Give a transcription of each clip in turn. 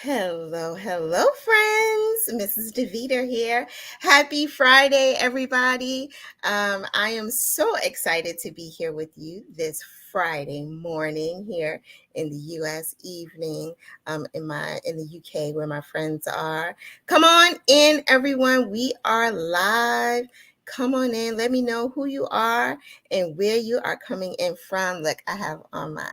Hello, friends. Mrs. Deveter here. Happy Friday, everybody. I am so excited to be here with you this Friday morning here in the U.S. evening, in the UK where my friends are. Come on in, everyone. We are live. Come on in. Let me know who you are and where you are coming in from. Look, I have on my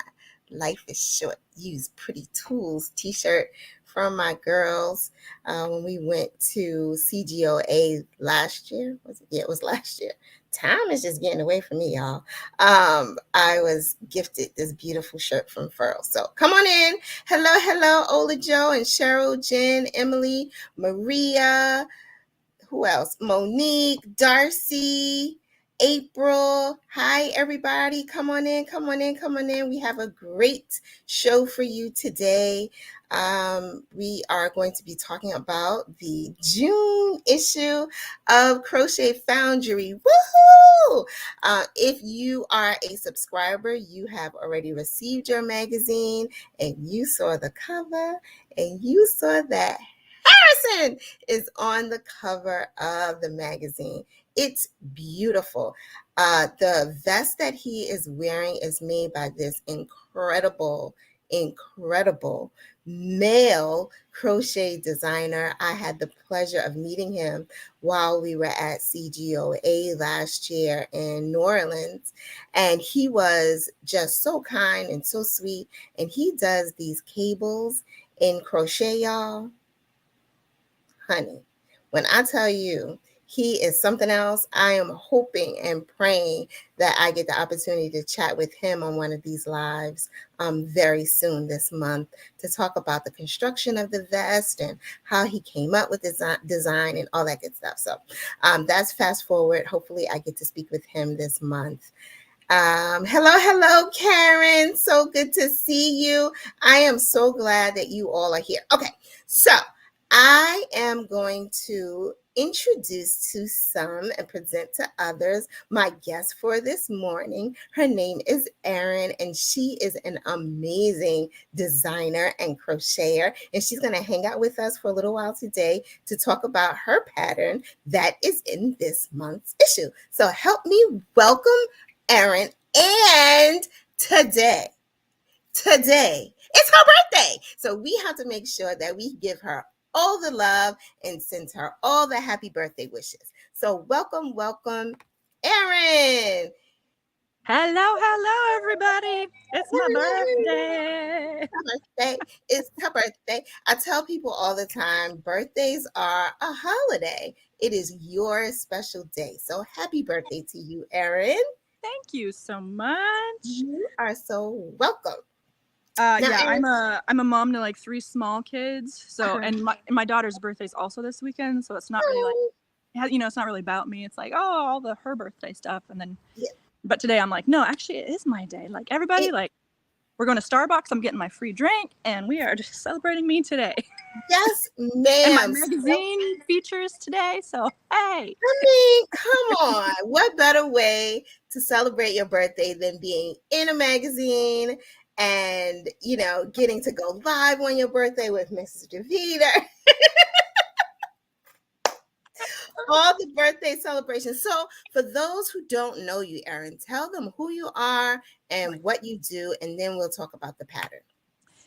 Life is Short, Use Pretty Tools t-shirt from my girls when we went to CGOA last year. Was it? Yeah, it was last year. Time is just getting away from me, y'all. I was gifted this beautiful shirt from Furl. So come on in. Hello, Ola Joe and Cheryl, Jen, Emily, Maria, who else? Monique, Darcy, April. Hi, everybody. Come on in. We have a great show for you today. We are going to be talking about the June issue of Crochet Foundry. Woohoo! If you are a subscriber, you have already received your magazine and you saw the cover and you saw that Harrison is on the cover of the magazine. It's beautiful. The vest that he is wearing is made by this incredible male crochet designer. I had the pleasure of meeting him while we were at CGOA last year in New Orleans, and he was just so kind and so sweet, and he does these cables in crochet, y'all. Honey, when I tell you he is something else, I am hoping and praying that I get the opportunity to chat with him on one of these lives very soon this month to talk about the construction of the vest and how he came up with design and all that good stuff. So that's fast forward. Hopefully I get to speak with him this month. Hello, Karen. So good to see you. I am so glad that you all are here. Okay, so I am going to introduce to some and present to others my guest for this morning. Her name is Erin, and she is an amazing designer and crocheter, and she's going to hang out with us for a little while today to talk about her pattern that is in this month's issue. So help me welcome Erin, and today, it's her birthday. So we have to make sure that we give her all the love and send her all the happy birthday wishes. So welcome, Erin. Hello, everybody. It's my birthday. It's her birthday. I tell people all the time, birthdays are a holiday. It is your special day. So happy birthday to you, Erin. Thank you so much. You are so welcome. I'm a mom to like 3 small kids. So and my daughter's birthday is also this weekend, so it's not really like it's not really about me. It's like, oh, all the her birthday stuff, and then but today I'm like, no, actually it is my day. Like everybody, like we're going to Starbucks, I'm getting my free drink, and we are just celebrating me today. Yes, ma'am. And my magazine features today, so hey. I mean, come on. What better way to celebrate your birthday than being in a magazine and, getting to go live on your birthday with Mrs. Deveter. All the birthday celebrations. So for those who don't know you, Erin, tell them who you are and what you do, and then we'll talk about the pattern.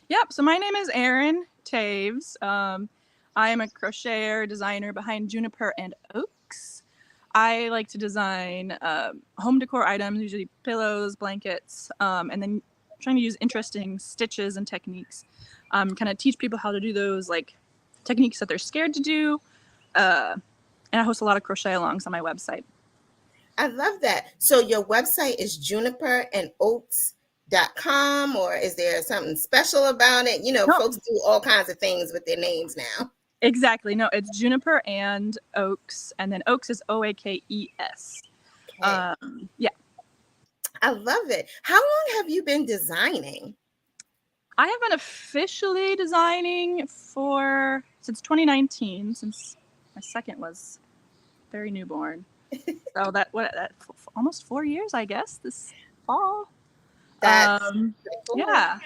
Yep. So my name is Erin Taves. I am a crocheter designer behind Juniper and Oaks. I like to design home decor items, usually pillows, blankets, and then trying to use interesting stitches and techniques. Kind of teach people how to do those like techniques that they're scared to do. And I host a lot of crochet alongs on my website. I love that. So your website is juniperandoats.com, or is there something special about it? Folks do all kinds of things with their names now. Exactly. No, it's Juniper and Oaks, and then Oaks is Oakes. Okay. Yeah. I love it. How long have you been designing? I have been officially designing since 2019, since my second was very newborn. So that almost 4 years, I guess, this fall. That's cool. Yeah.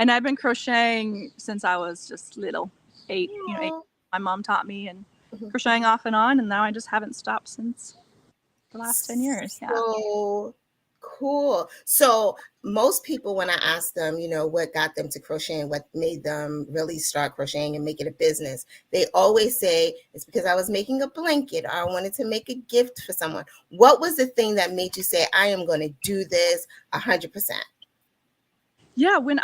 And I've been crocheting since I was just little, 8. Aw. My mom taught me, and Mhm. crocheting off and on, and now I just haven't stopped since the last 10 years. Yeah. So cool. So most people, when I ask them, what got them to crochet and what made them really start crocheting and make it a business, they always say it's because I was making a blanket or I wanted to make a gift for someone. What was the thing that made you say, I am going to do this 100%? Yeah, when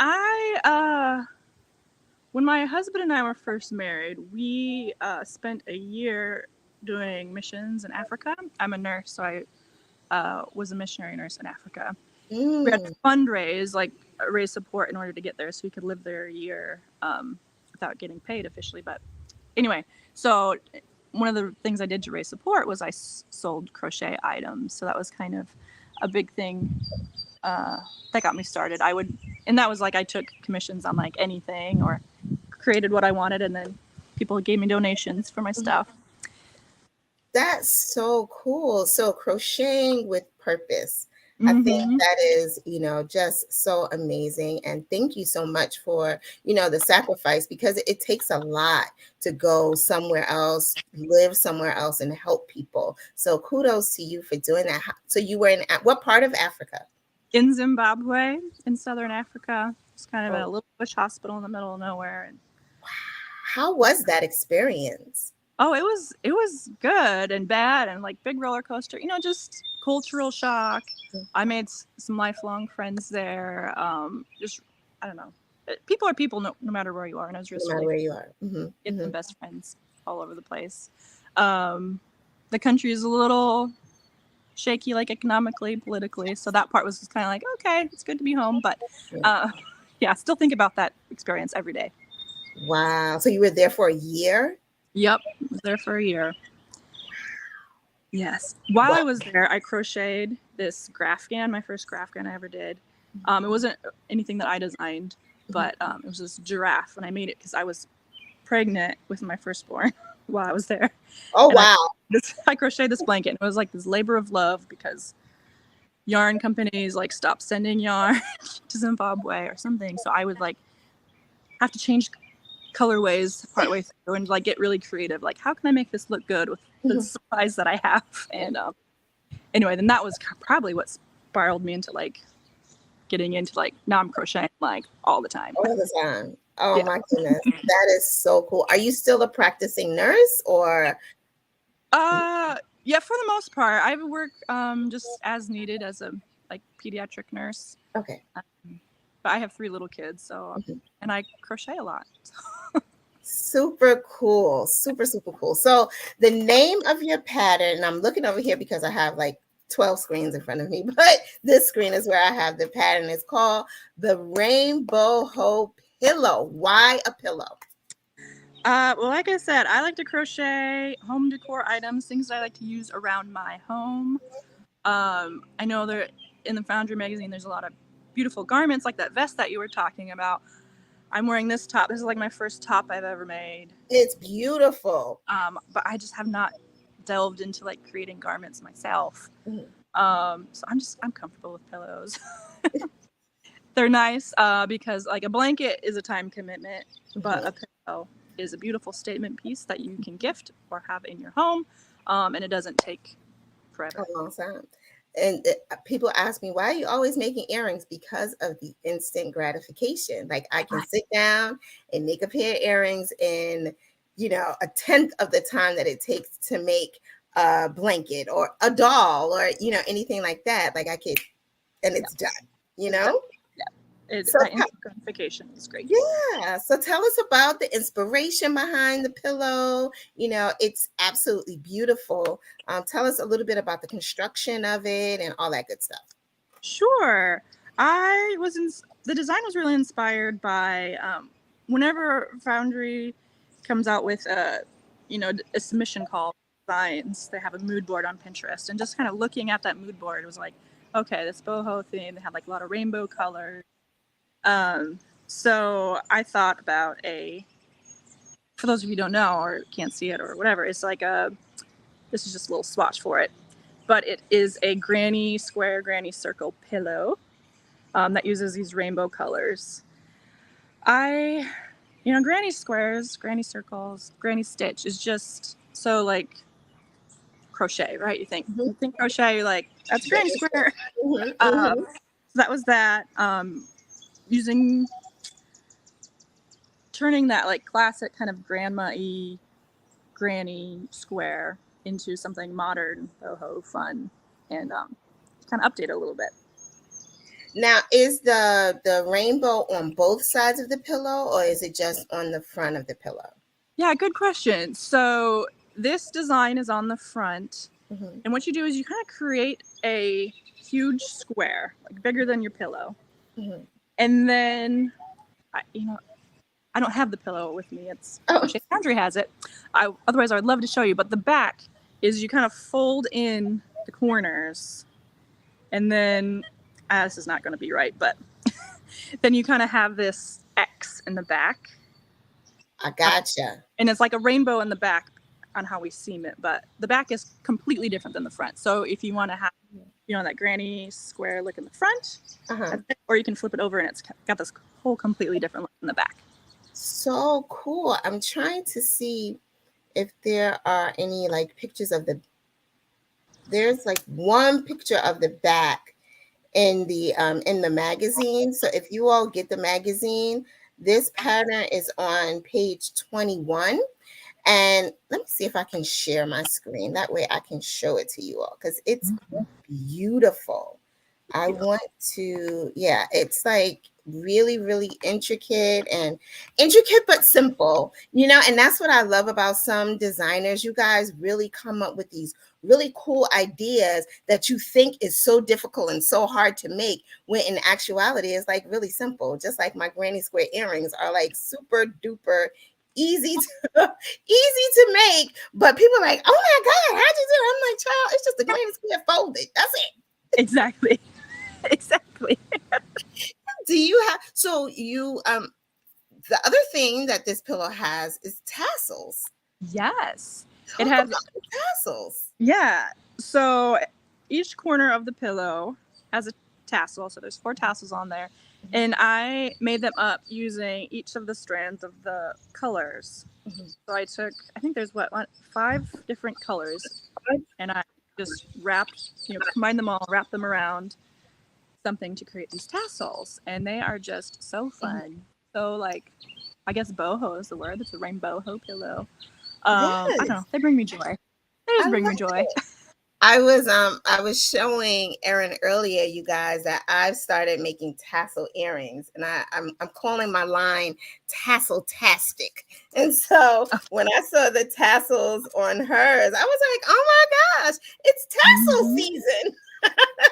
my husband and I were first married, we spent a year doing missions in Africa. I'm a nurse, so I was a missionary nurse in Africa. We had to Mm, fundraise, like raise support in order to get there, so we could live there a year without getting paid officially. But anyway, so one of the things I did to raise support was I sold crochet items. So that was kind of a big thing that got me started. And that was like I took commissions on like anything or created what I wanted, and then people gave me donations for my mhm. stuff. That's so cool. So crocheting with purpose. I think Mm-hmm. that is, just so amazing. And thank you so much for, the sacrifice because it takes a lot to go somewhere else, live somewhere else and help people. So kudos to you for doing that. So you were in what part of Africa? In Zimbabwe, in southern Africa, it's kind of in a Oh, little bush hospital in the middle of nowhere. And how was that experience? oh, it was good and bad and like big roller coaster. Just cultural shock. I made some lifelong friends there. Just I don't know. People are people no matter where you are, and it was No just matter really where you are. get some best friends all over the place. Um, the country is a little shaky, like economically, politically, so that part was just kind of like, okay, it's good to be home, but uh, yeah, I still think about that experience every day. Wow. So you were there for a year? Yep, I was there for a year. Yes. While Wow. I was there, I crocheted this Grafgan, my first Grafgan I ever did. It wasn't anything that I designed, but it was this giraffe, and I made it because I was pregnant with my firstborn while I was there, Oh, and I wow. I crocheted this blanket, and it was like this labor of love because yarn companies like stopped sending yarn to Zimbabwe or something, so I would like have to change colorways partway through and like get really creative. Like, how can I make this look good with the supplies that I have? And anyway, then that was probably what spiraled me into like getting into like now I'm crocheting like all the time. All the time. Oh Yeah. my goodness. That is so cool. Are you still a practicing nurse or Yeah, for the most part, I work just as needed as a like pediatric nurse. okay. But I have 3 little kids, so Mhm. and I crochet a lot. Super cool. Super, super cool. So the name of your pattern, and I'm looking over here because I have like 12 screens in front of me, but this screen is where I have the pattern. It's called the Rainbow Hoe Pillow. Why a pillow? Well, like I said, I like to crochet home decor items, things that I like to use around my home. I know there in the Foundry magazine, there's a lot of beautiful garments, like that vest that you were talking about. I'm wearing this top. This is like my first top I've ever made. It's beautiful. But I just have not delved into like creating garments myself. Mhm. So I'm comfortable with pillows. They're nice because like a blanket is a time commitment, but Mhm. a pillow is a beautiful statement piece that you can gift or have in your home, and it doesn't take A forever. long time. And people ask me, why are you always making earrings? Because of the instant gratification. Like I can sit down and make a pair of earrings in, a tenth of the time that it takes to make a blanket or a doll or, anything like that. Like I could, and Yeah, it's done, you it's done. know? So That instant gratification is great. yeah. So tell us about the inspiration behind the pillow. It's absolutely beautiful. Tell us a little bit about the construction of it and all that good stuff. Sure. The design was really inspired by whenever Foundry comes out with a submission call for designs, they have a mood board on Pinterest, and just kind of looking at that mood board, it was like, okay, this boho theme, they had like a lot of rainbow colors. So I thought about for those of you who don't know or can't see it or whatever, it's like this is just a little swatch for it, but it is a granny circle pillow that uses these rainbow colors. I, granny squares, granny circles, granny stitch is just so like crochet, right? Mhm. You think crochet, you're like, that's granny square. Mhm, So mhm. that was that. Using turning that like classic kind of grandma-y granny square into something modern, boho, fun, and kind of update it a little bit. Now, is the rainbow on both sides of the pillow, or is it just on the front of the pillow? Yeah, good question. So this design is on the front, Mhm, and what you do is you kind of create a huge square, like bigger than your pillow, mhm. and then I don't have the pillow with me. It's Oh, Crochet Foundry has it. Otherwise, I would love to show you. But the back is you kind of fold in the corners, and then this is not going to be right, but then you kind of have this X in the back, I gotcha. and it's like a rainbow in the back on how we seam it. But the back is completely different than the front. So if you want to have that granny square look in the front, Uh-huh. or you can flip it over and it's got this whole completely different look in the back. So cool. I'm trying to see if there are any like pictures of there's like one picture of the back in the magazine. So if you all get the magazine, this pattern is on page 21. And let me see if I can share my screen. That way I can show it to you all because it's beautiful. I want to, yeah, it's like really, really intricate, but simple, and that's what I love about some designers. You guys really come up with these really cool ideas that you think is so difficult and so hard to make, when in actuality it's like really simple. Just like my granny square earrings are like super duper easy to easy to make, but people are like, oh my God, how'd you do it? I'm like, child, it's just a granny square folded. That's it. Exactly. Exactly. Do you have so you the other thing that this pillow has is tassels. Yes. It Talk has, about the tassels. yeah. So each corner of the pillow has a tassel. So there's 4 tassels on there. Mhm, And I made them up using each of the strands of the colors. mhm. So I took, I think there's 5 different colors. And I just combined them all, wrapped them around something to create these tassels. And they are just so fun. So, like, I guess boho is the word. It's a rainbow pillow. I don't know. Yes, They bring me joy. They I just bring me love joy. it. I was showing Erin earlier, you guys, that I've started making tassel earrings, and I'm calling my line Tassel-tastic. And so when I saw the tassels on hers, I was like, oh my gosh, it's tassel Mm-hmm. season.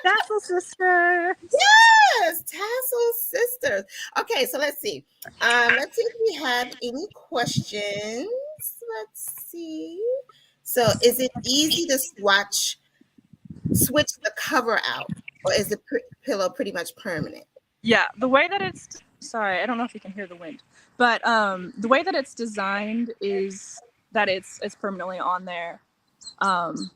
Tassel sisters. Yes, Tassel Sisters. Okay, so let's see if we have any questions. Let's see. So is it easy to switch the cover out, or is the pillow pretty much permanent? Yeah, the way that it's sorry, I don't know if you can hear the wind, but the way that it's designed is that it's permanently on there. Um,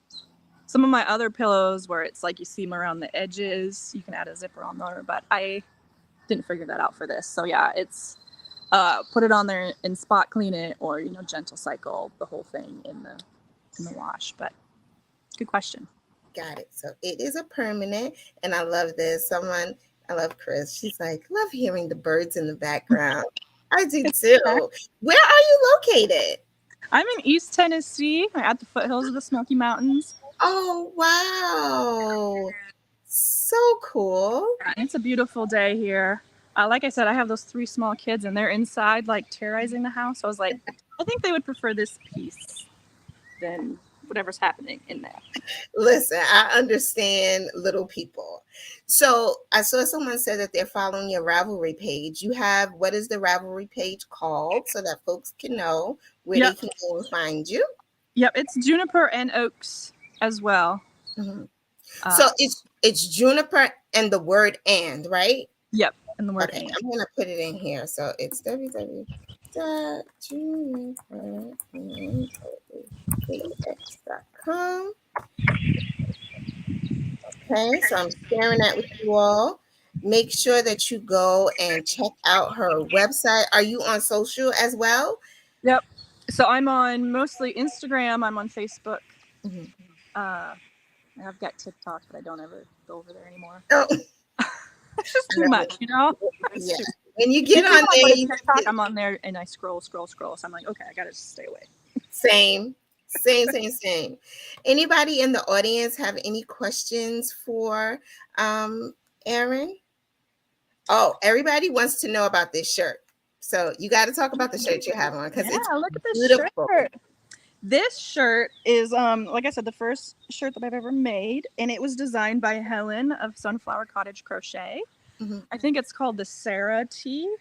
some of my other pillows where it's like you seam around the edges, you can add a zipper on there, but I didn't figure that out for this. So yeah, it's put it on there and spot clean it, or gentle cycle the whole thing in the wash. But good question. Got it. So it is a permanent, and I love this. I love Chris. She's like, love hearing the birds in the background. I do too. Where are you located? I'm in East Tennessee, at the foothills of the Smoky Mountains. Oh, wow. So cool. And it's a beautiful day here. Like I said, I have those 3 small kids, and they're inside, like, terrorizing the house. So I was like, I think they would prefer this piece than whatever's happening in there. Listen, I understand little people. So I saw someone said that they're following your Ravelry page. You have, what is the Ravelry page called, so that folks can know where they Yep. can go and find you? Yep. It's juniper and oaks as well. Mhm. So Uh, it's juniper and the word and, right? yep. And the word Okay, and. I'm gonna put it in here. So it's www.juniper.com. Okay, so I'm sharing that with you all. make sure that you go and check out her website. Are you on social as well? Yep. So I'm on mostly Instagram. I'm on Facebook. Mhm. Uh, I've got TikTok, but I don't ever go over there anymore. Oh, It's just I too know. much, you know? It's Yeah. too. When you get Usually on when I go there, to you TikTok, I'm on there and I scroll. So I'm like, okay, I gotta just stay away. same, same. Anybody in the audience have any questions for Erin? Oh, everybody wants to know about this shirt. So you got to talk about the shirt you have on because Yeah, it's look at this beautiful. shirt. This shirt is like I said, the first shirt that I've ever made, and it was designed by Helen of Sunflower Cottage Crochet. Mhm. I think it's called the Sarah tee.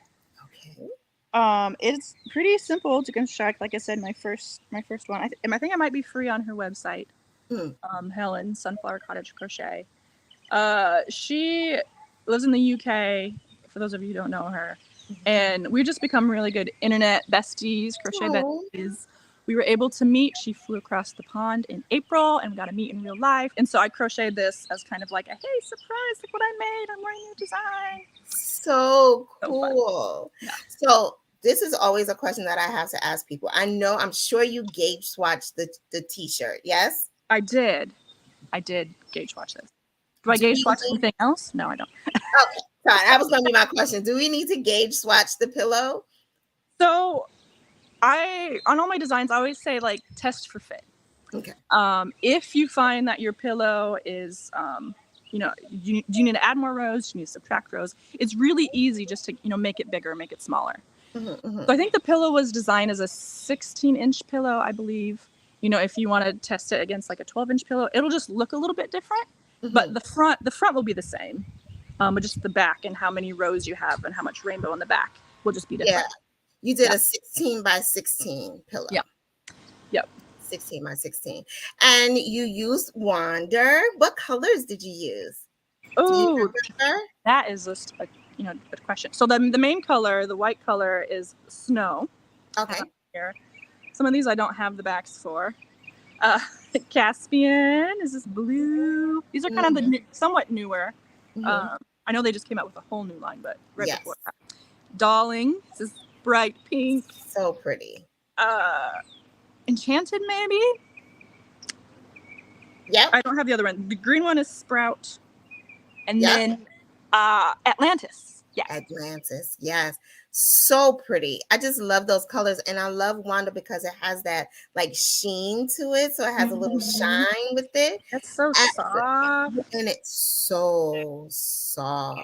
Okay. It's pretty simple to construct. Like I said, my first one. I think it might be free on her website. Mm. Helen Sunflower Cottage Crochet. She lives in the UK. For those of you who don't know her, and we've just become really good internet besties, crochet Oh, besties. We were able to meet. She flew across the pond in April, and we got to meet in real life. And so I crocheted this as kind of like a hey surprise, look what I made. I'm wearing your design. so So fun. cool. Yeah, So this is always a question that I have to ask people. I'm sure you gauge swatched the t-shirt. Yes. I did. I did gauge watch this. Do I Do gauge we watch need? anything else? No, I don't. Okay. Sorry, that was going to be my question. Do we need to gauge swatch the pillow? So I on all my designs I always say like test for fit. Okay. If you find that your pillow is do you need to add more rows, do you need to subtract rows, it's really easy just to make it bigger, make it smaller. Mm-hmm. So I think the pillow was designed as a 16-inch pillow, I believe. If you want to test it against like a 12-inch pillow, it'll just look a little bit different, but Mm-hmm. the front will be the same, but just the back and how many rows you have and how much rainbow in the back will just be Yeah. different. You did Yeah. a 16 by 16 pillow. Yeah. Yep. 16 by 16. And you used Wander. What colors did you use? Do you Oh, remember? that is just a good question. So the main color, the white color, is snow. I have Okay. here. Some of these I don't have the backs for. Uh, Caspian is this blue. These are kind of the Mm-hmm. somewhat newer. Mm-hmm. I know they just came out with a whole new line, but right before Yes. that. Darling, this is bright pink. So pretty. Uh, Enchanted, maybe? Yep. I don't have the other one. The green one is Sprout. And Yep. then Atlantis. Yes. Atlantis. Yes. So pretty. I just love those colors. And I love Wanda because it has that like sheen to it. So it has a little Mm-hmm. shine with it. That's so soft. And it's so soft.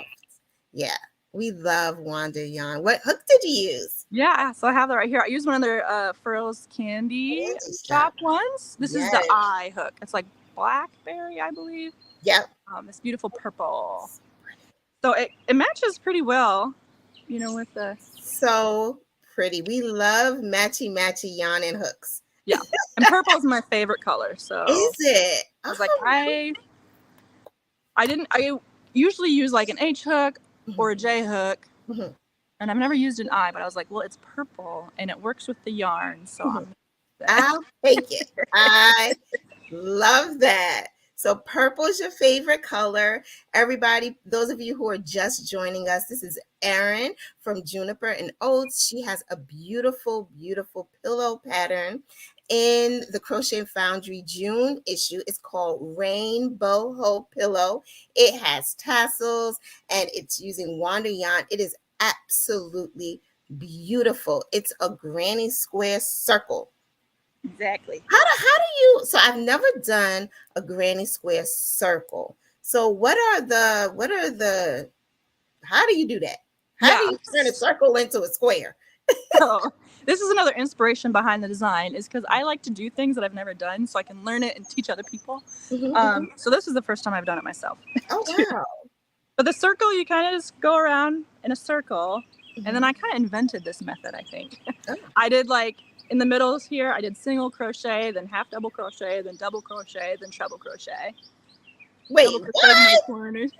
Yeah. We love Wanda yarn. What hook did you use? Yeah, so I have that right here. I use one of their Furls Candy Candy Shop shop. ones. This is the Yes. eye hook. It's like blackberry, I believe. Yep. This beautiful purple. So it matches pretty well, with the So pretty. We love matchy yarn and hooks. yeah. And purple is my favorite color. Is So it? I was like, Oh. I usually use like an H hook or a J hook. Mhm. And I've never used an eye, but I was like, well, it's purple and it works with the yarn, so Mhm. I'm I'll take it. I love that. So purple is your favorite color. Everybody, those of you who are just joining us, this is Erin from Juniper and Oats. She has a beautiful, beautiful pillow pattern in the Crochet Foundry June issue. It's called Rainbow Ho Pillow. It has tassels and it's using Wander yarn. It is absolutely beautiful. It's a granny square circle. exactly. So I've never done a granny square circle. So how do you do that? How do Yeah. you turn a circle into a square? So this is another inspiration behind the design is because I like to do things that I've never done so I can learn it and teach other people. Mhm. So this is the first time I've done it myself. Oh too. wow. But the circle, you kind of just go around in a circle. And then Mhm. I kind of invented this method, I think. Oh. I did like in the middle here, I did single crochet, then half double crochet, then double crochet, then treble crochet. Double Wait, crochet in the what? corners.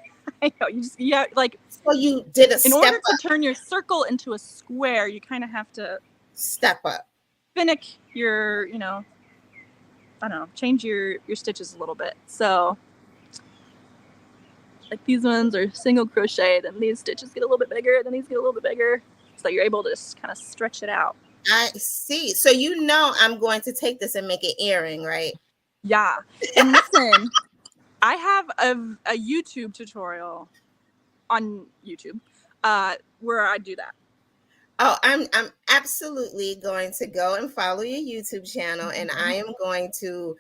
I know, like So you did a in step order to up, turn your circle into a square, you kind of have to step up. finick your, I don't know, change your stitches a little bit. So Like these ones are single crochet, then these stitches get a little bit bigger, then these get a little bit bigger, so you're able to just kind of stretch it out. I see. So I'm going to take this and make an earring, right? Yeah. And listen, I have a YouTube tutorial on YouTube where I do that. Oh, I'm absolutely going to go and follow your YouTube channel, and I am going to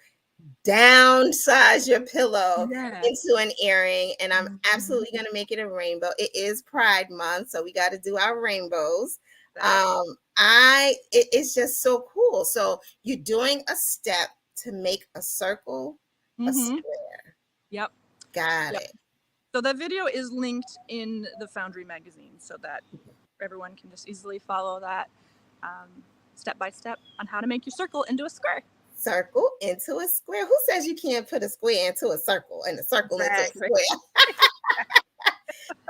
downsize your pillow into an earring, and I'm absolutely going to make it a rainbow. It is Pride Month, so we got to do our rainbows. It's just so cool. So you're doing a step to make a circle, a square. Yep. Got it. So the video is linked in the Foundry magazine so that everyone can just easily follow that step by step on how to make your circle into a square. Circle into a square. Who says you can't put a square into a circle and a circle into a square?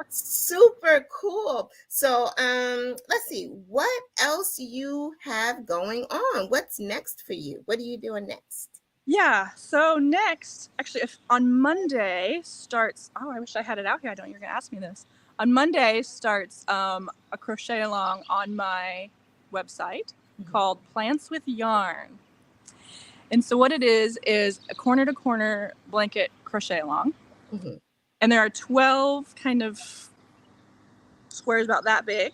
Super cool. So let's see what else you have going on. What's next for you? What are you doing next? Yeah, so next, actually, if on Monday starts, I wish I had it out here. I don't, you're going to ask me this. On Monday starts a crochet along on my website called Plants with Yarn. And so what it is a corner to corner blanket crochet along. And there are 12 kind of squares about that big,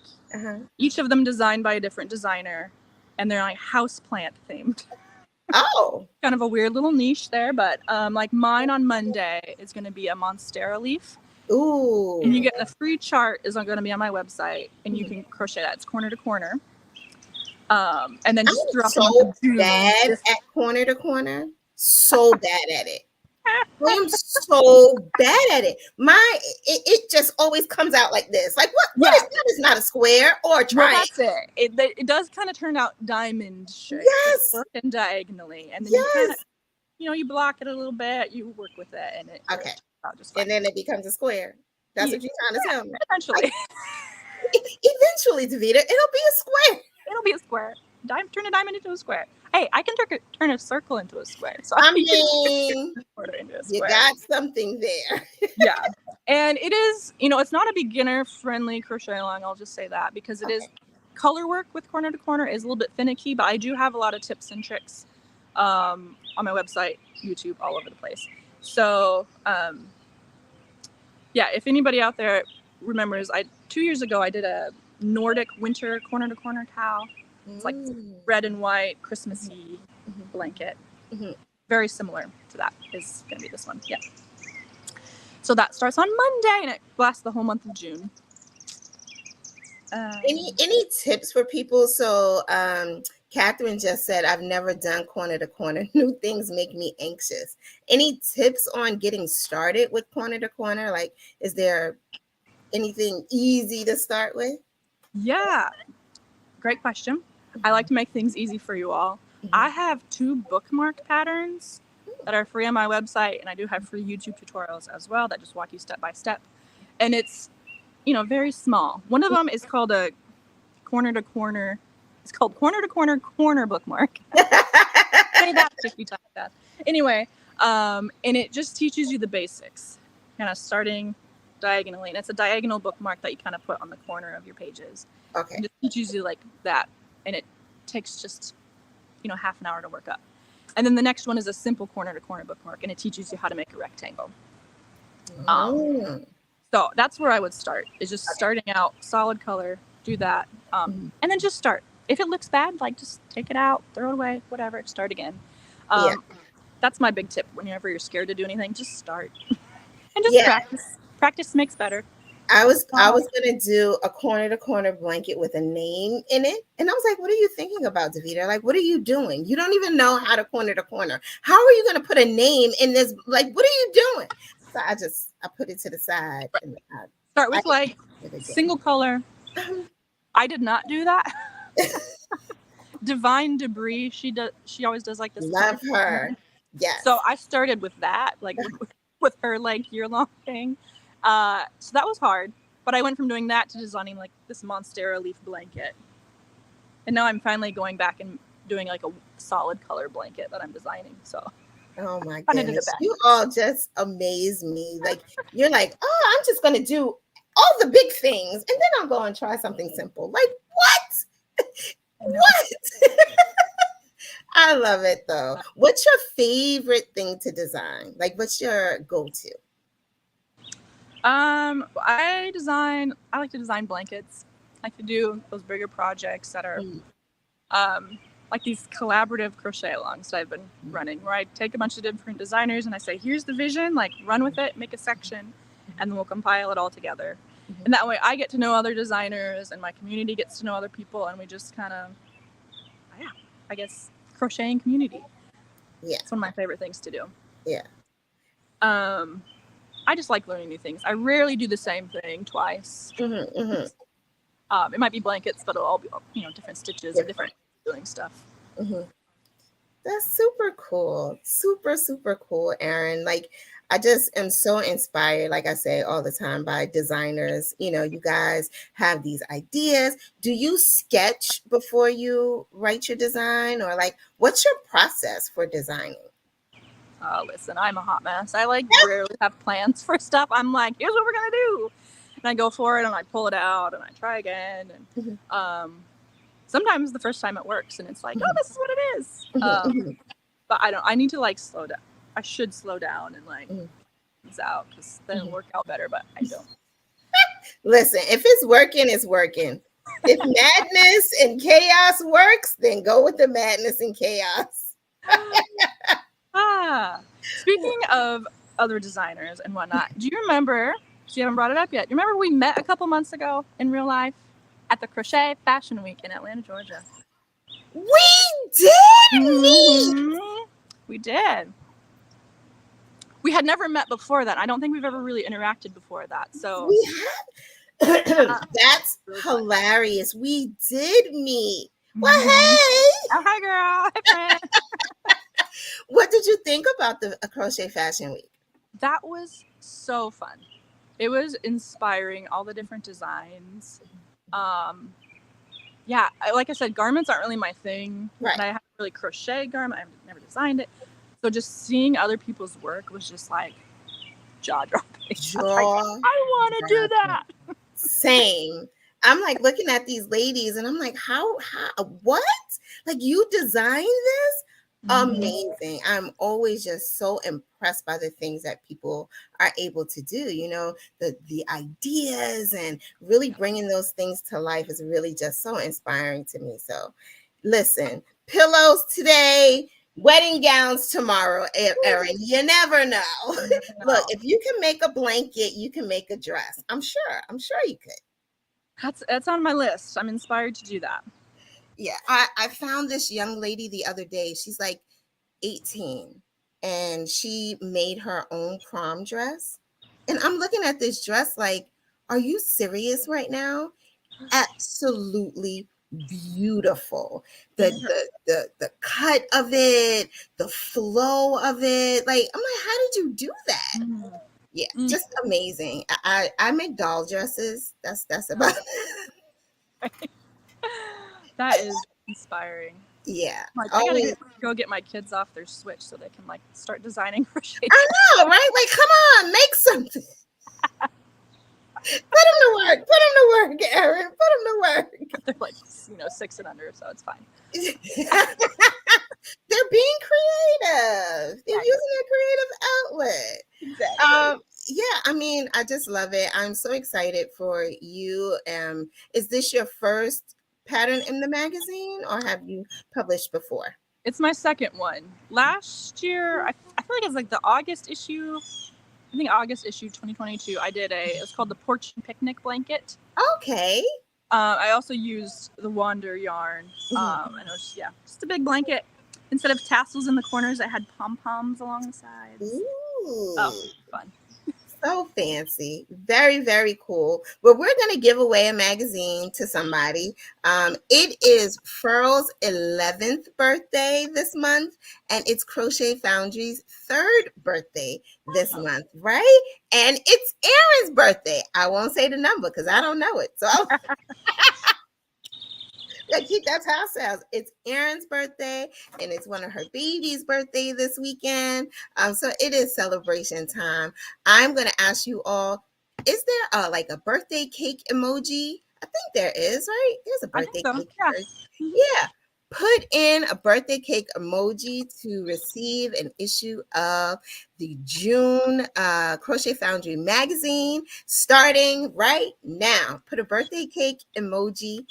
each of them designed by a different designer, and they're like house plant themed. Oh, kind of a weird little niche there, but like mine on Monday is going to be a monstera leaf. Ooh. And you get a free chart is going to be on my website, and you can crochet that. It's corner to corner. And then just throughout so bad at corner to corner. So bad at it. I am so bad at it. It just always comes out like this. Like what is that? Is not a square or a triangle. Well, that's it. It does kind of turn out diamond shape. Yes. And diagonally. And then you kind of, you block it a little bit, you work with it, and it okay. Just and then it becomes a square. That's what you're trying to tell me. Eventually. Eventually, Deveter, it'll be a square. It'll be a square. Turn a diamond into a square. Hey, I can turn a circle into a square. So I mean, you got something there. Yeah. And it is, it's not a beginner friendly crochet along. I'll just say that because it is color work with corner to corner is a little bit finicky, but I do have a lot of tips and tricks on my website, YouTube, all over the place. So, if anybody out there remembers, 2 years ago I did a Nordic winter corner to corner cow. It's like red and white Christmassy blanket. Very similar to that is going to be this one. Yeah. So that starts on Monday and it lasts the whole month of June. Any tips for people? So Catherine just said, I've never done corner to corner. New things make me anxious. Any tips on getting started with corner to corner? Like, is there anything easy to start with? Yeah. Great question. I like to make things easy for you all. I have 2 bookmark patterns that are free on my website, and I do have free YouTube tutorials as well that just walk you step by step. And it's, very small. One of them is called a corner to corner. It's called corner to corner bookmark. Say that 50 times fast. Anyway, and it just teaches you the basics, kind of starting diagonally. And it's a diagonal bookmark that you kind of put on the corner of your pages. Okay. It just teaches you like that. And it takes just, half an hour to work up. And then the next one is a simple corner to corner bookmark, and it teaches you how to make a rectangle. So that's where I would start, is just starting out solid color, do that. And then just start. If it looks bad, like just take it out, throw it away, whatever, start again. That's my big tip. Whenever you're scared to do anything, just start. And just practice. Practice makes better. I was gonna do a corner to corner blanket with a name in it, and I was like, "What are you thinking about, Deveter? Like, what are you doing? You don't even know how to corner to corner. How are you gonna put a name in this? Like, what are you doing?" So I put it to the side. And start with single color. I did not do that. Divine Debris. She always does like this. Love her. Yes. So I started with that, like with her year-long thing. So that was hard, but I went from doing that to designing like this monstera leaf blanket. And now I'm finally going back and doing like a solid color blanket that I'm designing. So Oh my Kind of did it goodness. You backwards. all just amaze me. Like you're like, oh, I'm just gonna do all the big things and then I'll go and try something simple. Like what? I know. What? I love it though. What's your favorite thing to design? Like what's your go-to? I like to design blankets. I like to do those bigger projects that are Mm, like these collaborative crochet alongs that I've been mm, running, where I take a bunch of different designers and I say, here's the vision, like run with it, make a section, and then we'll compile it all together. mhm. And that way I get to know other designers and my community gets to know other people, and we just kind of, yeah, I guess crocheting community. Yeah, It's one of my favorite things to do. yeah. Um, I just like learning new things. I rarely do the same thing twice. Hmm, hmm. It might be blankets, but it'll all be, different stitches or different doing stuff. Hmm. That's super cool. Super, super cool, Erin. Like, I just am so inspired, like I say all the time, by designers. You know, you guys have these ideas. Do you sketch before you write your design? Or, like, what's your process for designing? Listen, I'm a hot mess. I like rarely have plans for stuff. I'm like, here's what we're gonna do, and I go for it, and I pull it out, and I try again, and Mhm, sometimes the first time it works, and it's like, oh, mhm, this is what it is. mhm, mhm, But I don't. I need to like slow down. I should slow down and like mhm, things out because then it'll mhm. work out better. But I don't. Listen, if it's working, it's working. If madness and chaos works, then go with the madness and chaos. Speaking of other designers and whatnot, do you remember? So you haven't brought it up yet. Do you remember we met a couple months ago in real life at the Crochet Fashion Week in Atlanta, Georgia? We did meet. Mm-hmm. We did. We had never met before that. I don't think we've ever really interacted before that. So We had. uh, That's really fun. hilarious. We did meet. Well, Mm-hmm. hey, Oh, hi, girl. Hi, friend. what did you think about the Crochet Fashion Week? That was so fun. It was inspiring. All the different designs. Yeah, like I said, garments aren't really my thing. Right. And I haven't really crochet garment. I've never designed it. So just seeing other people's work was just like jaw dropping. I was like, Jaw I want to do dropping. that. Same. I'm like looking at these ladies and I'm like, what? Like you designed this? Amazing. I'm always just so impressed by the things that people are able to do, the ideas and really bringing those things to life is really just so inspiring to me. So, listen, pillows today, wedding gowns tomorrow, Erin. You never know. Look, No. if you can make a blanket, you can make a dress. I'm sure you could. That's on my list. I'm inspired to do that. Yeah, I found this young lady the other day. She's like 18 and she made her own prom dress. And I'm looking at this dress like, are you serious right now? Absolutely beautiful. The cut of it, the flow of it. Like, I'm like, how did you do that? Mm. Yeah, Mm. just amazing. I make doll dresses. That's about That is inspiring. yeah. Like I Always. gotta go get my kids off their Switch so they can like start designing crochet. I know, right? Like, come on, make something. Put them to work. Put them to work, Erin. Put them to work. They're like 6 and under, so it's fine. They're being creative. They're Exactly. using their creative outlet. Exactly. Yeah, I mean, I just love it. I'm so excited for you. Is this your first pattern in the magazine, or have you published before? It's my second one. Last year, I feel like it's like the August issue. I think August issue 2022. I did it was called the Porch and Picnic Blanket. Okay. I also used the Wander yarn. And it was just a big blanket. Instead of tassels in the corners, I had pom poms along the sides. Ooh. Oh, fun. So fancy. Very, very cool. Well, we're going to give away a magazine to somebody. It is Furl's 11th birthday this month, and it's Crochet Foundry's 3rd birthday this month, right? And it's Erin's birthday. I won't say the number because I don't know it. So Yeah, keep that house sounds. It's Erin's birthday, and it's one of her baby's birthday this weekend. So it is celebration time. I'm gonna ask you all: is there like a birthday cake emoji? I think there is, right? There's a I think birthday so. cake Yeah. here. Mhm. Yeah. Put in a birthday cake emoji to receive an issue of the June Crochet Foundry magazine starting right now. Put a birthday cake emoji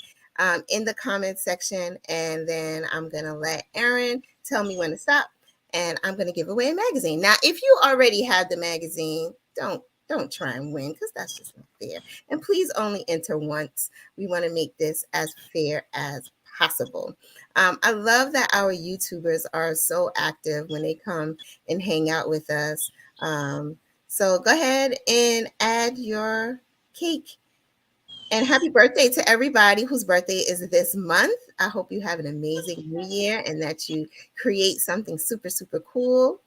in the comments section, and then I'm gonna let Erin tell me when to stop, and I'm gonna give away a magazine. Now, if you already have the magazine, don't try and win because that's just not fair. And please only enter once. We want to make this as fair as possible. I love that our YouTubers are so active when they come and hang out with us. So go ahead and add your cake. And happy birthday to everybody whose birthday is this month. I hope you have an amazing new year and that you create something super, super cool.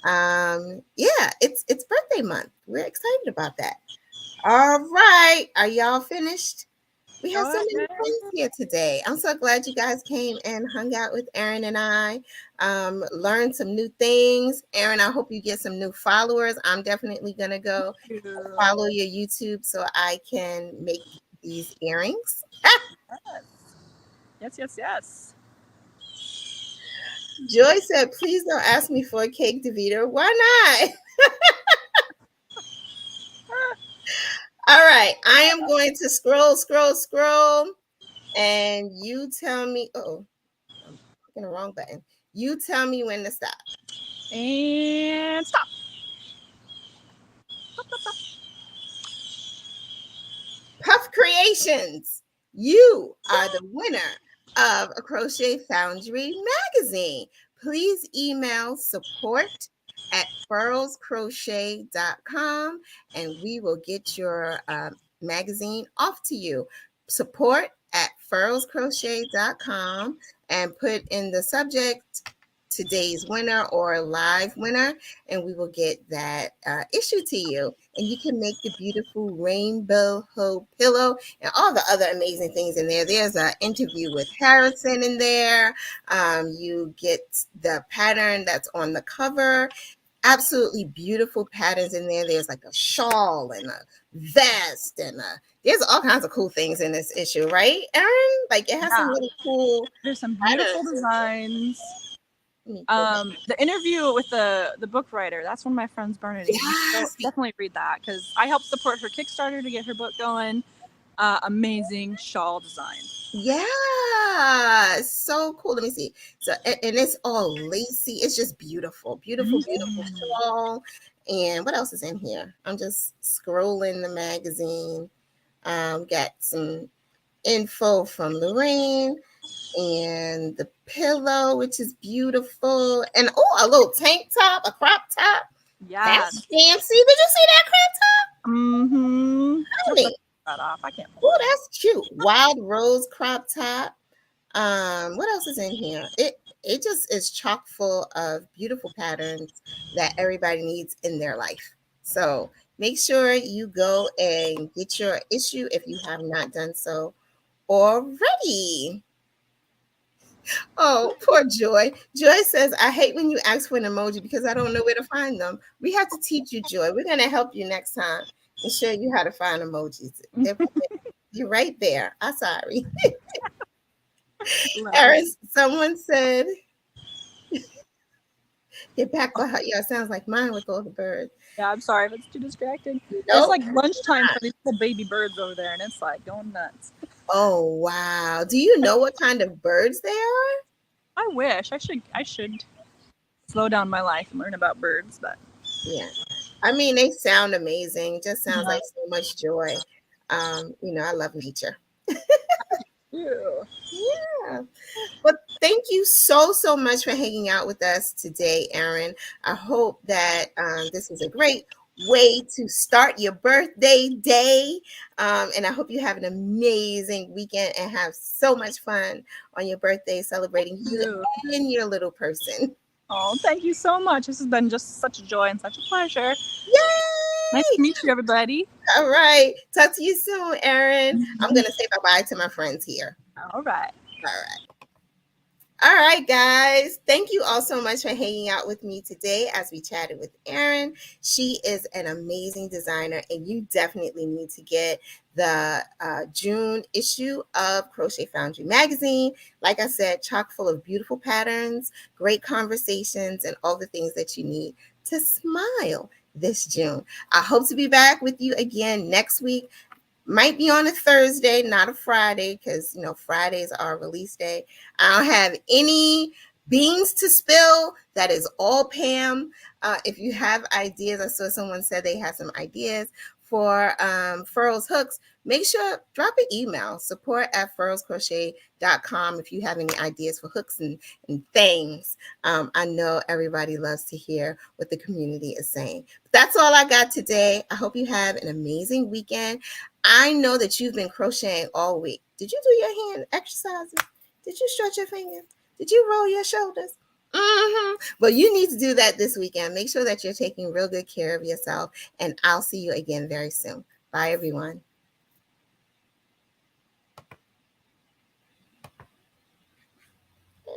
Yeah, it's birthday month. We're excited about that. All right. Are y'all finished? We have Go so many ahead. friends here today. I'm so glad you guys came and hung out with Erin and I. Learned some new things. Erin, I hope you get some new followers. I'm definitely gonna go follow your YouTube so I can make these earrings. Yes, yes, yes. Joy said, please don't ask me for a cake, Deveter. Why not? All right. I am going to scroll, and you tell me. Oh, I'm clicking the wrong button. You tell me when to stop. And stop. Puff Creations, you are the winner of a Crochet Foundry magazine. Please email support@furlscrochet.com and we will get your magazine off to you. Support@furlscrochet.com and put in the subject today's winner or live winner, and we will get that issue to you. And you can make the beautiful rainbow hoe pillow and all the other amazing things in there. There's an interview with Harrison in there. You get the pattern that's on the cover. Absolutely beautiful patterns in there. There's like a shawl and a vest and there's all kinds of cool things in this issue, right, Erin? Like it has some Yeah. really cool There's some beautiful patterns. designs. Let me go back. The interview with the book writer, that's one of my friends, Bernadine. So Yes, definitely read that because I helped support her Kickstarter to get her book going. Amazing shawl design. yeah, so cool. Let me see. So, and it's all lacy. It's just beautiful, beautiful, beautiful Mm. shawl. And what else is in here? I'm just scrolling the magazine. Got some info from Lorraine and the pillow, which is beautiful. And oh, a little tank top, a crop top. Yes. That's fancy. Did you see that crop Mm-hmm. top? Nope, let's Honey? take that off. I can't pull Oh, it off. that's cute. Wild rose crop top. What else is in here? It just is chock full of beautiful patterns that everybody needs in their life. So make sure you go and get your issue if you have not done so already. Oh, poor Joy. Joy says, I hate when you ask for an emoji because I don't know where to find them. We have to teach you, Joy. We're going to help you next time and show you how to find emojis. You're right there. I'm sorry. Love it. Eris, someone said, get back behind. Yeah, it sounds like mine with all the birds. Yeah, I'm sorry if it's too distracting. It's Nope. like lunchtime for these little baby birds over there, and it's like going nuts. Oh, wow. Do you know what kind of birds they are? I wish I should slow down my life and learn about birds, but Yeah. I mean, they sound amazing. Just sounds yeah. like so much joy. I love nature. Ew. Yeah. Well, thank you so much for hanging out with us today, Erin. I hope that this is a great way to start your birthday day. And I hope you have an amazing weekend and have so much fun on your birthday celebrating you Ew. and your little person. Oh, thank you so much. This has been just such a joy and such a pleasure. Nice Yay! to meet you, everybody. All right. Talk to you soon, Erin. I'm going to say bye bye to my friends here. All right. All right. All right, guys. Thank you all so much for hanging out with me today as we chatted with Erin. She is an amazing designer, and you definitely need to get the June issue of Crochet Foundry magazine. Like I said, chock full of beautiful patterns, great conversations, and all the things that you need to smile this June. I hope to be back with you again next week. Might be on a Thursday, not a Friday, because Fridays are release day. I don't have any beans to spill. That is all Pam. If you have ideas, I saw someone said they had some ideas for furls hooks. Make sure drop an email, support@furlscrochet.com, if you have any ideas for hooks and things. I know everybody loves to hear what the community is saying. But that's all I got today. I hope you have an amazing weekend. I know that you've been crocheting all week. Did you do your hand exercises? Did you stretch your fingers? Did you roll your shoulders? Well, you need to do that this weekend. Make sure that you're taking real good care of yourself, and I'll see you again very soon. Bye, everyone.